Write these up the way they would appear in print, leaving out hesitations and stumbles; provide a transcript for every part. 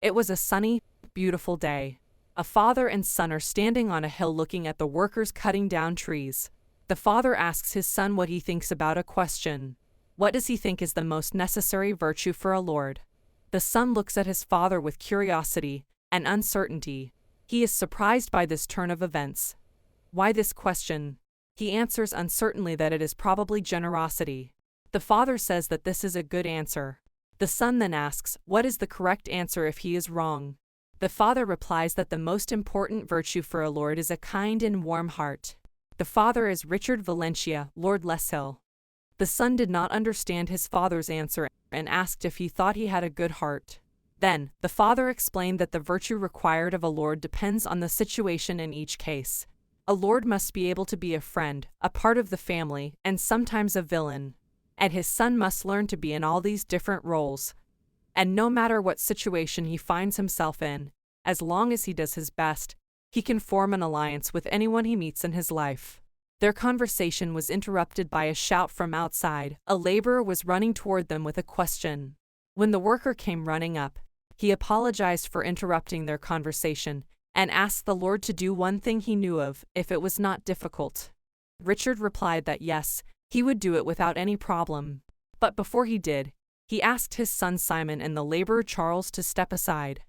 It was a sunny, beautiful day. A father and son are standing on a hill looking at the workers cutting down trees. The father asks his son what he thinks about a question. What does he think is the most necessary virtue for a lord? The son looks at his father with curiosity and uncertainty. He is surprised by this turn of events. Why this question? He answers uncertainly that it is probably generosity. The father says that this is a good answer. The son then asks, what is the correct answer if he is wrong? The father replies that the most important virtue for a lord is a kind and warm heart. The father is Richard Valencia, Lord Leshill. The son did not understand his father's answer and asked if he thought he had a good heart. Then, the father explained that the virtue required of a lord depends on the situation in each case. A lord must be able to be a friend, a part of the family, and sometimes a villain. And his son must learn to be in all these different roles. And no matter what situation he finds himself in, as long as he does his best, he can form an alliance with anyone he meets in his life. Their conversation was interrupted by a shout from outside. A laborer was running toward them with a question. When the worker came running up, he apologized for interrupting their conversation and asked the Lord to do one thing he knew of, if it was not difficult. Richard replied that yes, he would do it without any problem. But before he did, he asked his son Simon and the laborer Charles to step aside.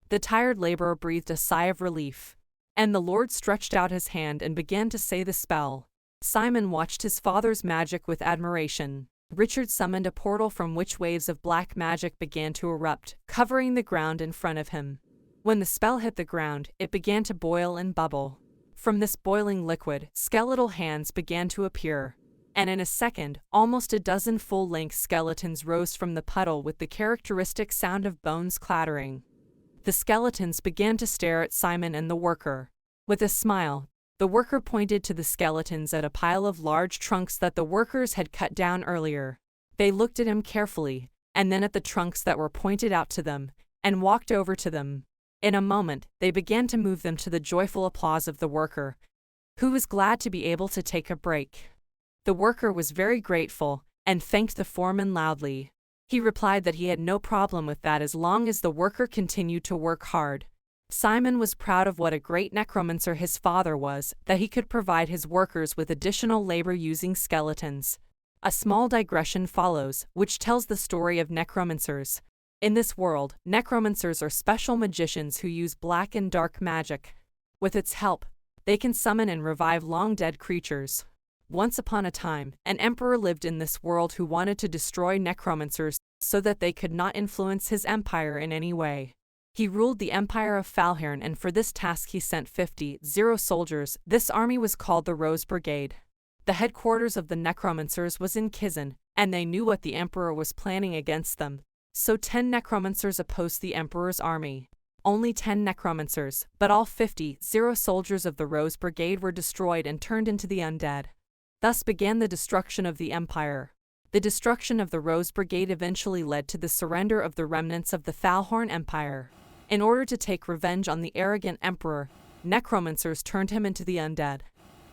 The tired laborer breathed a sigh of relief, and the Lord stretched out his hand and began to say the spell. Simon watched his father's magic with admiration. Richard summoned a portal from which waves of black magic began to erupt, covering the ground in front of him. When the spell hit the ground, it began to boil and bubble. From this boiling liquid, skeletal hands began to appear. And in a second, almost a dozen full-length skeletons rose from the puddle with the characteristic sound of bones clattering. The skeletons began to stare at Simon and the worker. With a smile, the worker pointed to the skeletons at a pile of large trunks that the workers had cut down earlier. They looked at him carefully, and then at the trunks that were pointed out to them, and walked over to them. In a moment, they began to move them to the joyful applause of the worker, who was glad to be able to take a break. The worker was very grateful, and thanked the foreman loudly. He replied that he had no problem with that as long as the worker continued to work hard. Simon was proud of what a great necromancer his father was, that he could provide his workers with additional labor using skeletons. A small digression follows, which tells the story of necromancers. In this world, necromancers are special magicians who use black and dark magic. With its help, they can summon and revive long-dead creatures. Once upon a time, an emperor lived in this world who wanted to destroy necromancers so that they could not influence his empire in any way. He ruled the empire of Falhern, and for this task he sent 50 soldiers. This army was called the Rose Brigade. The headquarters of the necromancers was in Kaizen, and they knew what the emperor was planning against them. So 10 necromancers opposed the emperor's army. Only 10 necromancers, but all 50 soldiers of the Rose Brigade were destroyed and turned into the undead. Thus began the destruction of the empire. The destruction of the Rose Brigade eventually led to the surrender of the remnants of the Falhorn Empire. In order to take revenge on the arrogant emperor, necromancers turned him into the undead.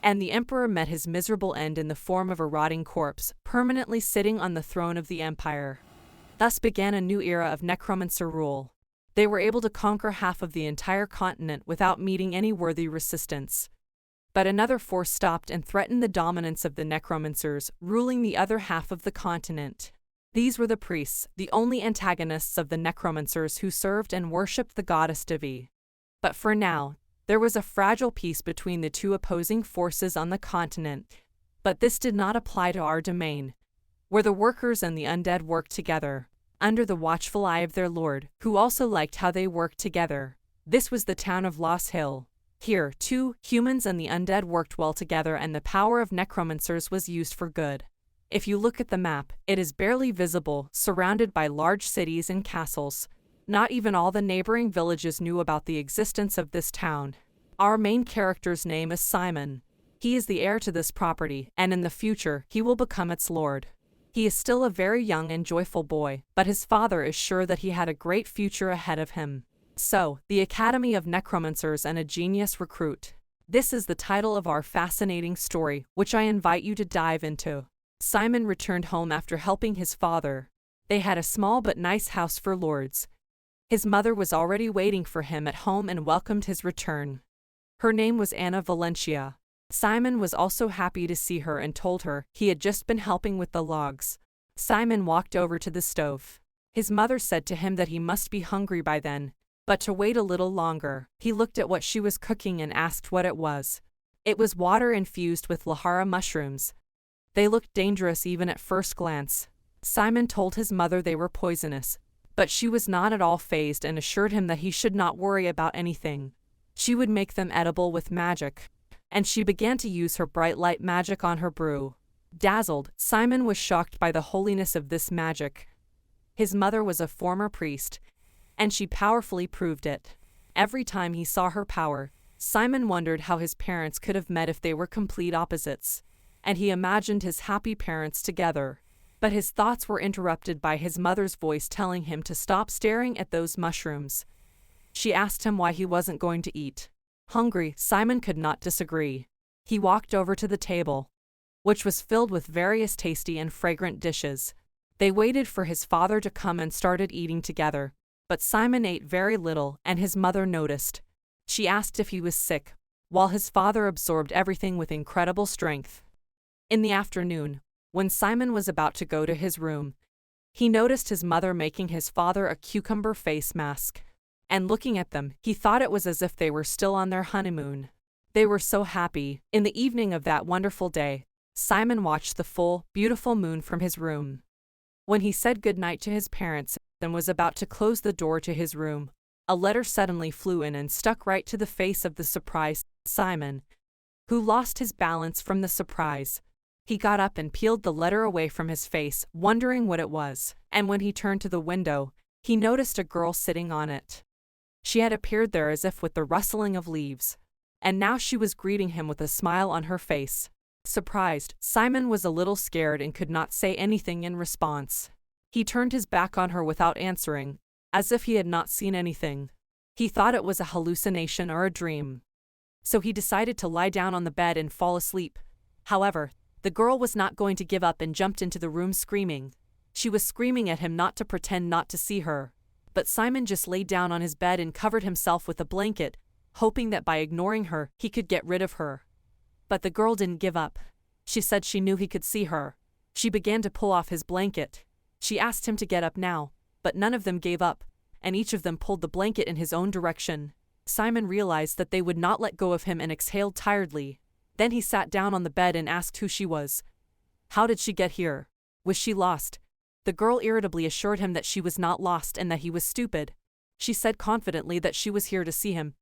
And the emperor met his miserable end in the form of a rotting corpse, permanently sitting on the throne of the empire. Thus began a new era of necromancer rule. They were able to conquer half of the entire continent without meeting any worthy resistance. But another force stopped and threatened the dominance of the necromancers, ruling the other half of the continent. These were the priests, the only antagonists of the necromancers who served and worshipped the goddess Devi. But for now, there was a fragile peace between the two opposing forces on the continent. But this did not apply to our domain, where the workers and the undead worked together, under the watchful eye of their lord, who also liked how they worked together. This was the town of Lost Hill. Here, too, humans and the undead worked well together, and the power of necromancers was used for good. If you look at the map, it is barely visible, surrounded by large cities and castles. Not even all the neighboring villages knew about the existence of this town. Our main character's name is Simon. He is the heir to this property, and in the future, he will become its lord. He is still a very young and joyful boy, but his father is sure that he had a great future ahead of him. So, the Academy of Necromancers and a Genius Recruit. This is the title of our fascinating story, which I invite you to dive into. Simon returned home after helping his father. They had a small but nice house for lords. His mother was already waiting for him at home and welcomed his return. Her name was Anna Valencia. Simon was also happy to see her and told her he had just been helping with the logs. Simon walked over to the stove. His mother said to him that he must be hungry by then, but to wait a little longer. He looked at what she was cooking and asked what it was. It was water infused with lahara mushrooms. They looked dangerous even at first glance. Simon told his mother they were poisonous, but she was not at all fazed and assured him that he should not worry about anything. She would make them edible with magic. And she began to use her bright light magic on her brew. Dazzled, Simon was shocked by the holiness of this magic. His mother was a former priest, and she powerfully proved it. Every time he saw her power, Simon wondered how his parents could have met if they were complete opposites, and he imagined his happy parents together. But his thoughts were interrupted by his mother's voice telling him to stop staring at those mushrooms. She asked him why he wasn't going to eat. Hungry, Simon could not disagree. He walked over to the table, which was filled with various tasty and fragrant dishes. They waited for his father to come and started eating together, but Simon ate very little and his mother noticed. She asked if he was sick, while his father absorbed everything with incredible strength. In the afternoon, when Simon was about to go to his room, he noticed his mother making his father a cucumber face mask. And looking at them, he thought it was as if they were still on their honeymoon. They were so happy. In the evening of that wonderful day, Simon watched the full, beautiful moon from his room. When he said goodnight to his parents and was about to close the door to his room, a letter suddenly flew in and stuck right to the face of the surprised Simon, who lost his balance from the surprise. He got up and peeled the letter away from his face, wondering what it was, and when he turned to the window, he noticed a girl sitting on it. She had appeared there as if with the rustling of leaves, and now she was greeting him with a smile on her face. Surprised, Simon was a little scared and could not say anything in response. He turned his back on her without answering, as if he had not seen anything. He thought it was a hallucination or a dream. So he decided to lie down on the bed and fall asleep. However, the girl was not going to give up and jumped into the room screaming. She was screaming at him not to pretend not to see her. But Simon just lay down on his bed and covered himself with a blanket, hoping that by ignoring her, he could get rid of her. But the girl didn't give up. She said she knew he could see her. She began to pull off his blanket. She asked him to get up now, but none of them gave up, and each of them pulled the blanket in his own direction. Simon realized that they would not let go of him and exhaled tiredly. Then he sat down on the bed and asked who she was. How did she get here? Was she lost? The girl irritably assured him that she was not lost and that he was stupid. She said confidently that she was here to see him.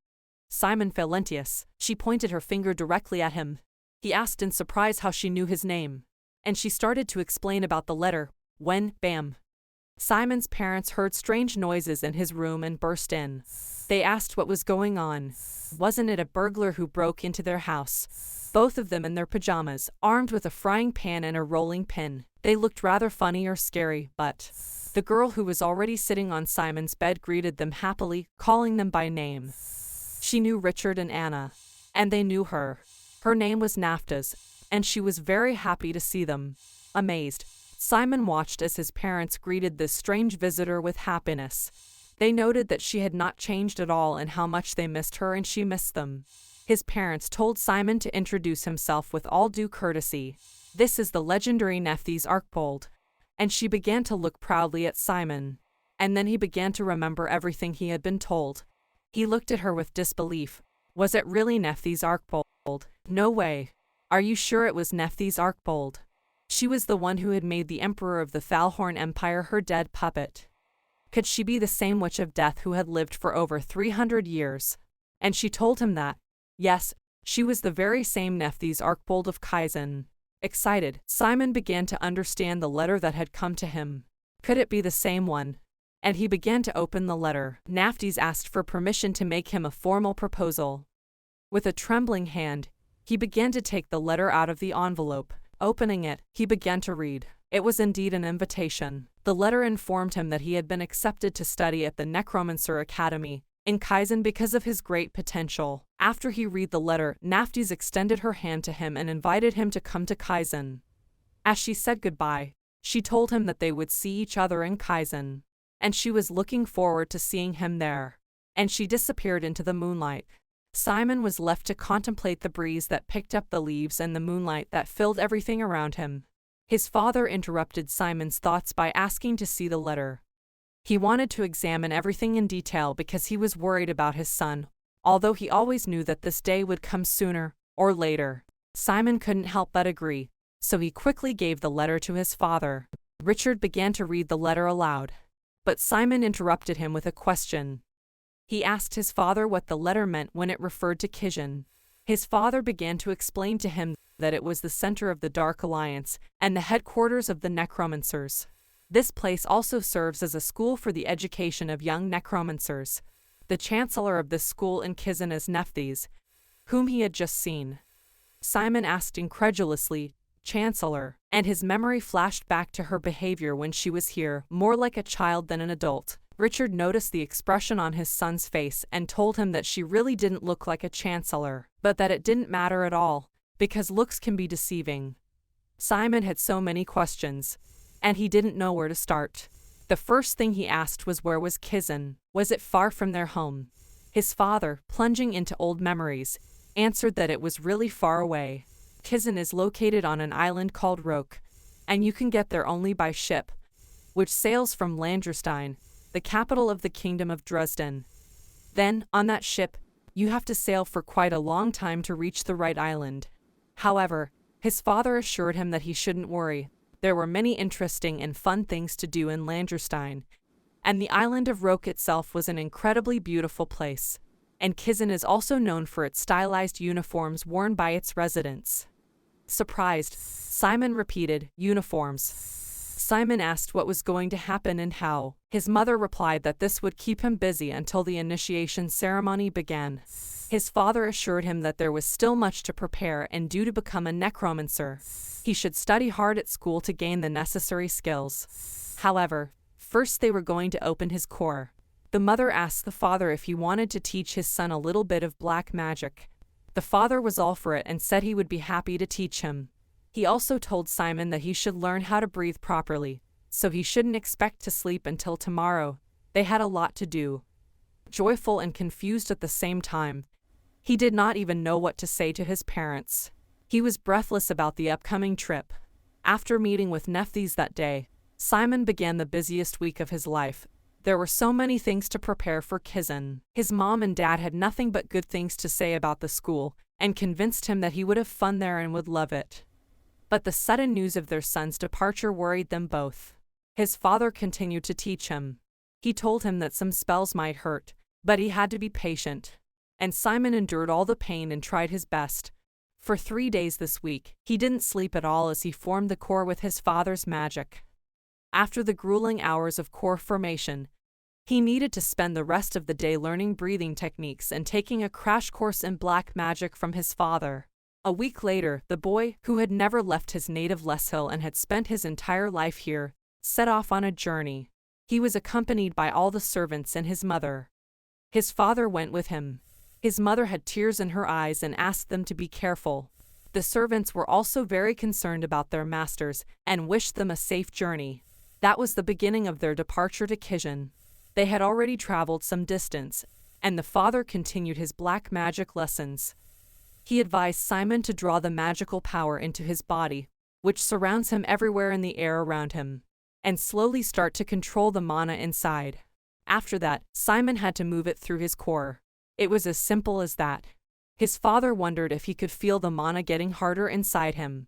Simon Valentius. She pointed her finger directly at him. He asked in surprise how she knew his name. And she started to explain about the letter, when, bam. Simon's parents heard strange noises in his room and burst in. They asked what was going on. Wasn't it a burglar who broke into their house? Both of them in their pajamas, armed with a frying pan and a rolling pin. They looked rather funny or scary, but the girl who was already sitting on Simon's bed greeted them happily, calling them by name. She knew Richard and Anna, and they knew her. Her name was Naftas, and she was very happy to see them. Amazed, Simon watched as his parents greeted this strange visitor with happiness. They noted that she had not changed at all and how much they missed her and she missed them. His parents told Simon to introduce himself with all due courtesy. This is the legendary Nephthys Arkbold. And she began to look proudly at Simon. And then he began to remember everything he had been told. He looked at her with disbelief. Was it really Nephthys Arkbold? No way. Are you sure it was Nephthys Arkbold? She was the one who had made the emperor of the Thalhorn Empire her dead puppet. Could she be the same witch of death who had lived for over 300 years? And she told him that, yes, she was the very same Nephthys Arkbold of Kaizen. Excited, Simon began to understand the letter that had come to him. Could it be the same one? And he began to open the letter. Nephthys asked for permission to make him a formal proposal. With a trembling hand, he began to take the letter out of the envelope. Opening it, he began to read. It was indeed an invitation. The letter informed him that he had been accepted to study at the Necromancer Academy in Kaizen because of his great potential. After he read the letter, Nephthys extended her hand to him and invited him to come to Kaizen. As she said goodbye, she told him that they would see each other in Kaizen. and she was looking forward to seeing him there. And she disappeared into the moonlight. Simon was left to contemplate the breeze that picked up the leaves and the moonlight that filled everything around him. His father interrupted Simon's thoughts by asking to see the letter. He wanted to examine everything in detail because he was worried about his son, although he always knew that this day would come sooner or later. Simon couldn't help but agree, so he quickly gave the letter to his father. Richard began to read the letter aloud, but Simon interrupted him with a question. He asked his father what the letter meant when it referred to Kaizen. His father began to explain to him that it was the center of the Dark Alliance and the headquarters of the Necromancers. This place also serves as a school for the education of young necromancers. The chancellor of this school in Kaizen is Nephthys, whom he had just seen. Simon asked incredulously, "Chancellor," and his memory flashed back to her behavior when she was here, more like a child than an adult. Richard noticed the expression on his son's face and told him that she really didn't look like a chancellor, but that it didn't matter at all, because looks can be deceiving. Simon had so many questions, and he didn't know where to start. The first thing he asked was where was Kaizen? Was it far from their home? His father, plunging into old memories, answered that it was really far away. Kaizen is located on an island called Roke, and you can get there only by ship, which sails from Landrestein, the capital of the Kingdom of Dresden. Then, on that ship, you have to sail for quite a long time to reach the right island. However, his father assured him that he shouldn't worry. There were many interesting and fun things to do in Landrestein, and the island of Roke itself was an incredibly beautiful place. And Kaizen is also known for its stylized uniforms worn by its residents. Surprised, Simon repeated, "Uniforms." Simon asked what was going to happen and how. His mother replied that this would keep him busy until the initiation ceremony began. His father assured him that there was still much to prepare and due to become a necromancer. He should study hard at school to gain the necessary skills. However, first they were going to open his core. The mother asked the father if he wanted to teach his son a little bit of black magic. The father was all for it and said he would be happy to teach him. He also told Simon that he should learn how to breathe properly, so he shouldn't expect to sleep until tomorrow. They had a lot to do. Joyful and confused at the same time, he did not even know what to say to his parents. He was breathless about the upcoming trip. After meeting with Nephthys that day, Simon began the busiest week of his life. There were so many things to prepare for Kaizen. His mom and dad had nothing but good things to say about the school, and convinced him that he would have fun there and would love it. But the sudden news of their son's departure worried them both. His father continued to teach him. He told him that some spells might hurt, but he had to be patient. And Simon endured all the pain and tried his best. For 3 days this week, he didn't sleep at all as he formed the core with his father's magic. After the grueling hours of core formation, he needed to spend the rest of the day learning breathing techniques and taking a crash course in black magic from his father. A week later, the boy, who had never left his native Leshill and had spent his entire life here, set off on a journey. He was accompanied by all the servants and his mother. His father went with him. His mother had tears in her eyes and asked them to be careful. The servants were also very concerned about their masters and wished them a safe journey. That was the beginning of their departure to Kaizen. They had already traveled some distance, and the father continued his black magic lessons. He advised Simon to draw the magical power into his body, which surrounds him everywhere in the air around him, and slowly start to control the mana inside. After that, Simon had to move it through his core. It was as simple as that. His father wondered if he could feel the mana getting harder inside him.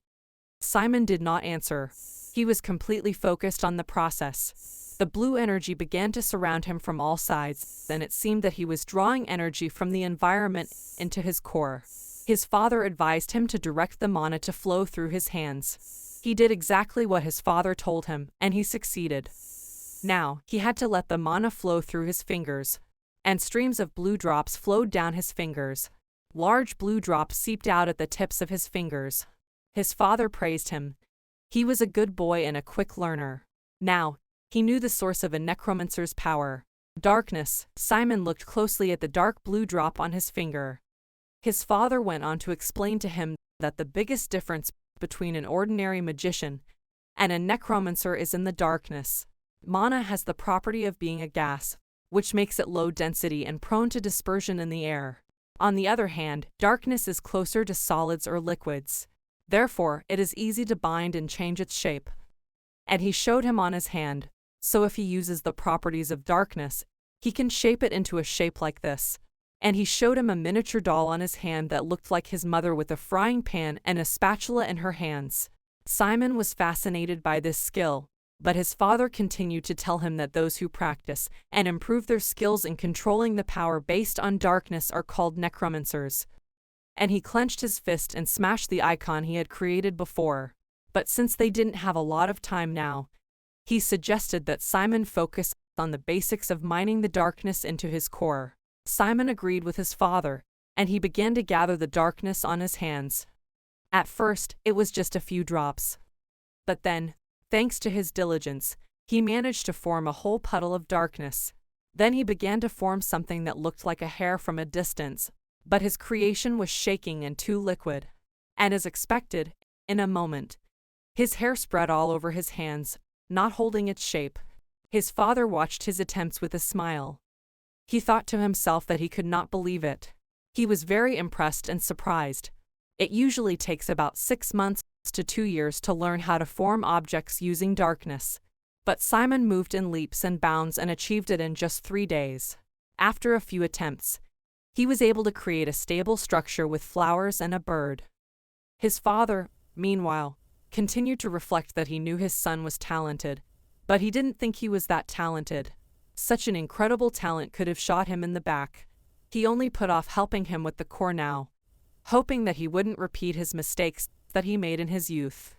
Simon did not answer. He was completely focused on the process. The blue energy began to surround him from all sides, and it seemed that he was drawing energy from the environment into his core. His father advised him to direct the mana to flow through his hands. He did exactly what his father told him, and he succeeded. Now, he had to let the mana flow through his fingers, and streams of blue drops flowed down his fingers. Large blue drops seeped out at the tips of his fingers. His father praised him. He was a good boy and a quick learner. Now, he knew the source of a necromancer's power. Darkness. Simon looked closely at the dark blue drop on his finger. His father went on to explain to him that the biggest difference between an ordinary magician and a necromancer is in the darkness. Mana has the property of being a gas, which makes it low density and prone to dispersion in the air. On the other hand, darkness is closer to solids or liquids. Therefore, it is easy to bind and change its shape. And he showed him on his hand, so if he uses the properties of darkness, he can shape it into a shape like this. And he showed him a miniature doll on his hand that looked like his mother with a frying pan and a spatula in her hands. Simon was fascinated by this skill, but his father continued to tell him that those who practice and improve their skills in controlling the power based on darkness are called necromancers. And he clenched his fist and smashed the icon he had created before. But since they didn't have a lot of time now, he suggested that Simon focus on the basics of mining the darkness into his core. Simon agreed with his father, and he began to gather the darkness on his hands. At first, it was just a few drops. But then, thanks to his diligence, he managed to form a whole puddle of darkness. Then he began to form something that looked like a hair from a distance, but his creation was shaking and too liquid. And as expected, in a moment, his hair spread all over his hands, not holding its shape. His father watched his attempts with a smile. He thought to himself that he could not believe it. He was very impressed and surprised. It usually takes about 6 months to 2 years to learn how to form objects using darkness. But Simon moved in leaps and bounds and achieved it in just 3 days. After a few attempts, he was able to create a stable structure with flowers and a bird. His father, meanwhile, continued to reflect that he knew his son was talented, but he didn't think he was that talented. Such an incredible talent could have shot him in the back. He only put off helping him with the core now, hoping that he wouldn't repeat his mistakes that he made in his youth.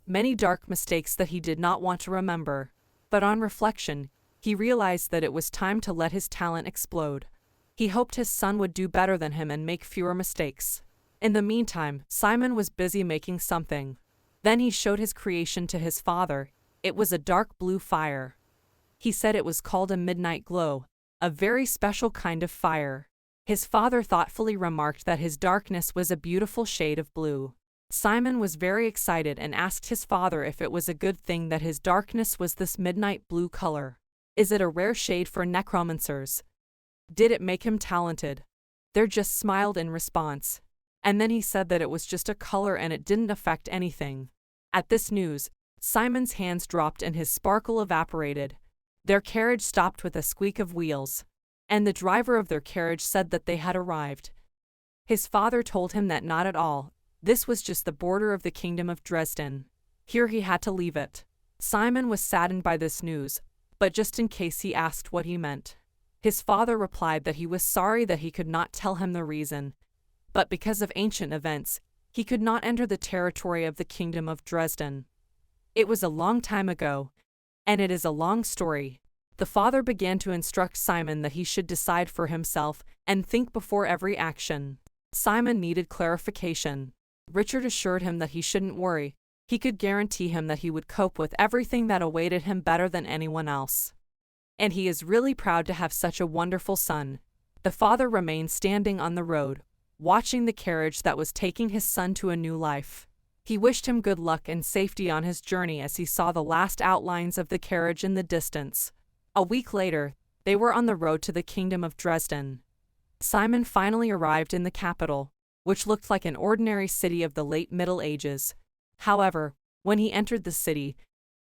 Many dark mistakes that he did not want to remember. But on reflection, he realized that it was time to let his talent explode. He hoped his son would do better than him and make fewer mistakes. In the meantime, Simon was busy making something. Then he showed his creation to his father. It was a dark blue fire. He said it was called a midnight glow, a very special kind of fire. His father thoughtfully remarked that his darkness was a beautiful shade of blue. Simon was very excited and asked his father if it was a good thing that his darkness was this midnight blue color. Is it a rare shade for necromancers? Did it make him talented? They just smiled in response. And then he said that it was just a color and it didn't affect anything. At this news, Simon's hands dropped and his sparkle evaporated. Their carriage stopped with a squeak of wheels, and the driver of their carriage said that they had arrived. His father told him that not at all. This was just the border of the kingdom of Dresden. Here he had to leave it. Simon was saddened by this news, but just in case he asked what he meant. His father replied that he was sorry that he could not tell him the reason, but because of ancient events, he could not enter the territory of the kingdom of Dresden. It was a long time ago, and it is a long story. The father began to instruct Simon that he should decide for himself and think before every action. Simon needed clarification. Richard assured him that he shouldn't worry. He could guarantee him that he would cope with everything that awaited him better than anyone else. And he is really proud to have such a wonderful son. The father remained standing on the road, watching the carriage that was taking his son to a new life. He wished him good luck and safety on his journey as he saw the last outlines of the carriage in the distance. A week later, they were on the road to the kingdom of Dresden. Simon finally arrived in the capital, which looked like an ordinary city of the late Middle Ages. However, when he entered the city,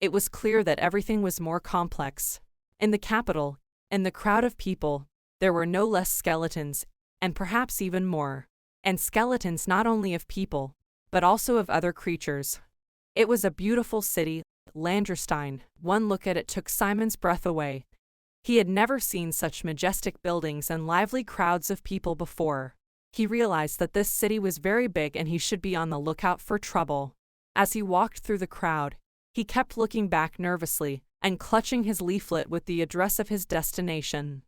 it was clear that everything was more complex. In the capital, in the crowd of people, there were no less skeletons, and perhaps even more. And skeletons not only of people, but also of other creatures. It was a beautiful city, Landrestein. One look at it took Simon's breath away. He had never seen such majestic buildings and lively crowds of people before. He realized that this city was very big and he should be on the lookout for trouble. As he walked through the crowd, he kept looking back nervously and clutching his leaflet with the address of his destination.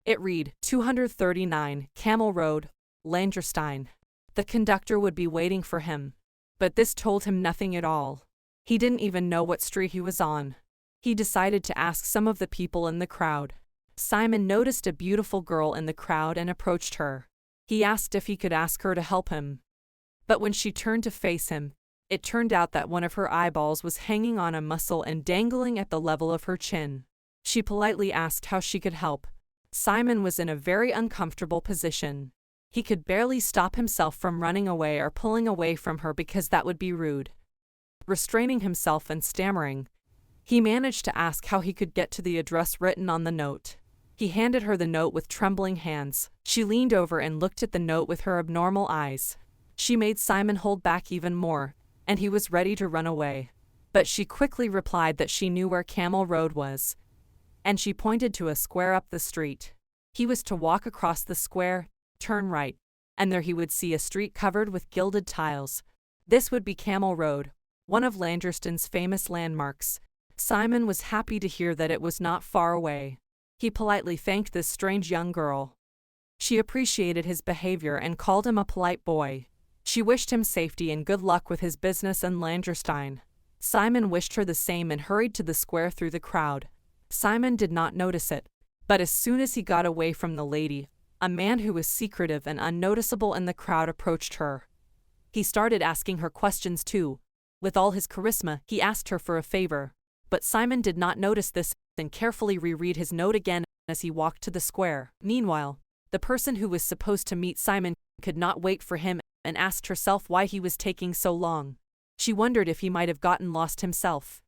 It read, 239 Camel Road, Landrestein. The conductor would be waiting for him. But this told him nothing at all. He didn't even know what street he was on. He decided to ask some of the people in the crowd. Simon noticed a beautiful girl in the crowd and approached her. He asked if he could ask her to help him. But when she turned to face him, It turned out that one of her eyeballs was hanging on a muscle and dangling at the level of her chin. She politely asked how she could help. Simon was in a very uncomfortable position. He could barely stop himself from running away or pulling away from her because that would be rude. Restraining himself and stammering, he managed to ask how he could get to the address written on the note. He handed her the note with trembling hands. She leaned over and looked at the note with her abnormal eyes. She made Simon hold back even more, and he was ready to run away. But she quickly replied that she knew where Camel Road was, and she pointed to a square up the street. He was to walk across the square, turn right, and there he would see a street covered with gilded tiles. This would be Camel Road, one of Langerston's famous landmarks. Simon was happy to hear that it was not far away. He politely thanked this strange young girl. She appreciated his behavior and called him a polite boy. She wished him safety and good luck with his business in Langerstein. Simon wished her the same and hurried to the square through the crowd. Simon did not notice it, but as soon as he got away from the lady, a man who was secretive and unnoticeable in the crowd approached her. He started asking her questions too. With all his charisma, he asked her for a favor, but Simon did not notice this and carefully reread his note again as he walked to the square. Meanwhile, the person who was supposed to meet Simon could not wait for him and asked herself why he was taking so long. She wondered if he might have gotten lost himself.